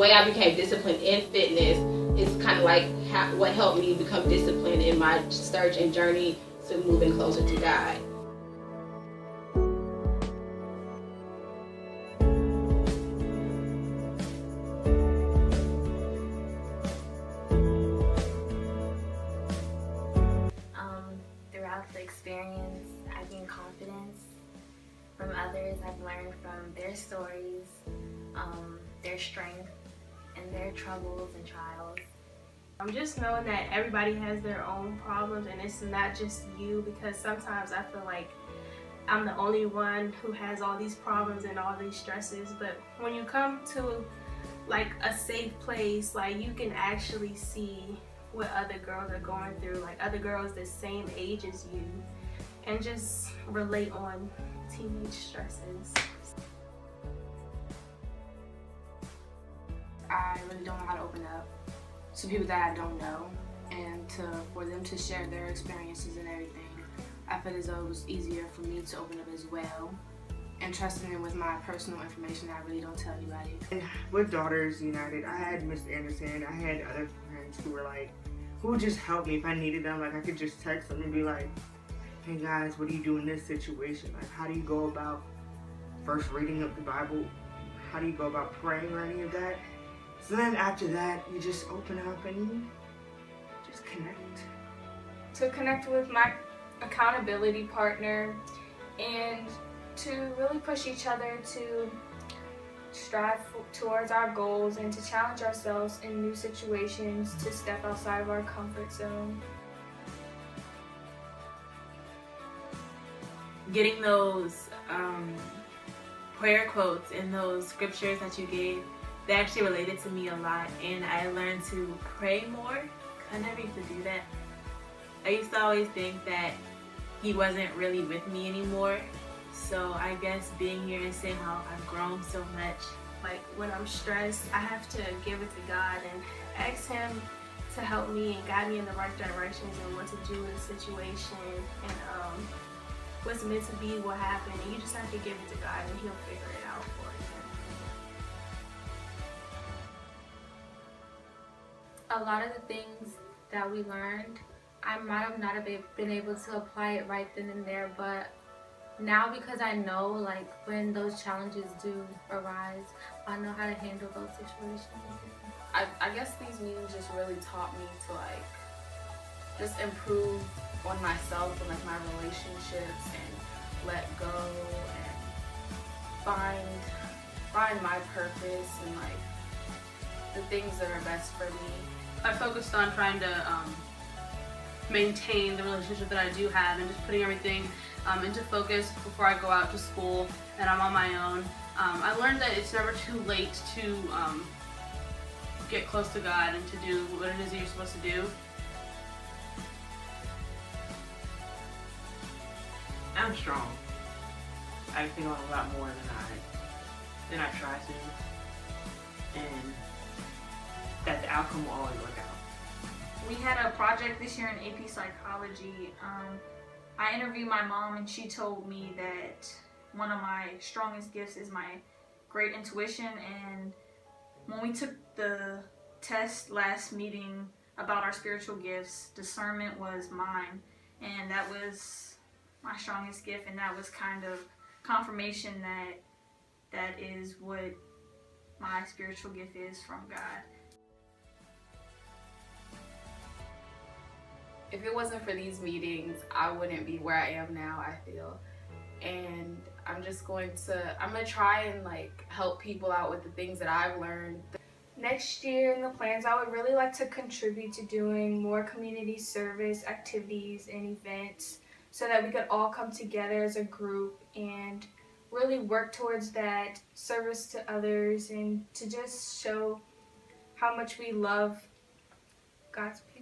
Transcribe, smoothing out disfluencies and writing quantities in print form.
way I became disciplined in fitness is kind of like what helped me become disciplined in my search and journey to moving closer to God. Throughout the experience, I've gained confidence from others. I've learned from their stories, their strength, and their troubles and trials. I'm just knowing that everybody has their own problems and it's not just you, because sometimes I feel like I'm the only one who has all these problems and all these stresses. But when you come to like a safe place, like you can actually see what other girls are going through, like other girls the same age as you, and just relate on teenage stresses. I really don't know how to open up to people that I don't know, and for them to share their experiences and everything. I felt as though it was easier for me to open up as well, and trusting them with my personal information that I really don't tell anybody. And with Daughters United, I had Miss Anderson, I had other friends who would just help me if I needed them. Like I could just text them and be like, hey guys, what do you do in this situation? Like how do you go about first reading of the Bible? How do you go about praying or any of that? So then after that, you just open up and you just connect. To connect with my accountability partner and to really push each other to strive towards our goals and to challenge ourselves in new situations, to step outside of our comfort zone. Getting those prayer quotes and those scriptures that you gave, they actually related to me a lot, and I learned to pray more. I never used to do that. I used to always think that he wasn't really with me anymore. So I guess being here and seeing how I've grown so much. Like when I'm stressed, I have to give it to God and ask Him to help me and guide me in the right directions and what to do in a situation, and what's meant to be will happen, and you just have to give it to God and He'll figure it out for you. A lot of the things that we learned, I might have not have been able to apply it right then and there, but now because I know like when those challenges do arise, I know how to handle those situations. I guess these meetings just really taught me to like just improve on myself and like my relationships and let go and find my purpose and like the things that are best for me. I focused on trying to maintain the relationship that I do have and just putting everything into focus before I go out to school and I'm on my own. I learned that it's never too late to get close to God and to do what it is that you're supposed to do. I'm strong. I think on a lot more than I try to, and that the outcome will always work out. We had a project this year in AP Psychology. I interviewed my mom and she told me that one of my strongest gifts is my great intuition, and when we took the test last meeting about our spiritual gifts, discernment was mine, and that was my strongest gift, and that was kind of confirmation that is what my spiritual gift is from God. If it wasn't for these meetings, I wouldn't be where I am now, I feel. And I'm gonna try and like help people out with the things that I've learned. Next year in the plans, I would really like to contribute to doing more community service activities and events so that we could all come together as a group and really work towards that service to others and to just show how much we love God's people.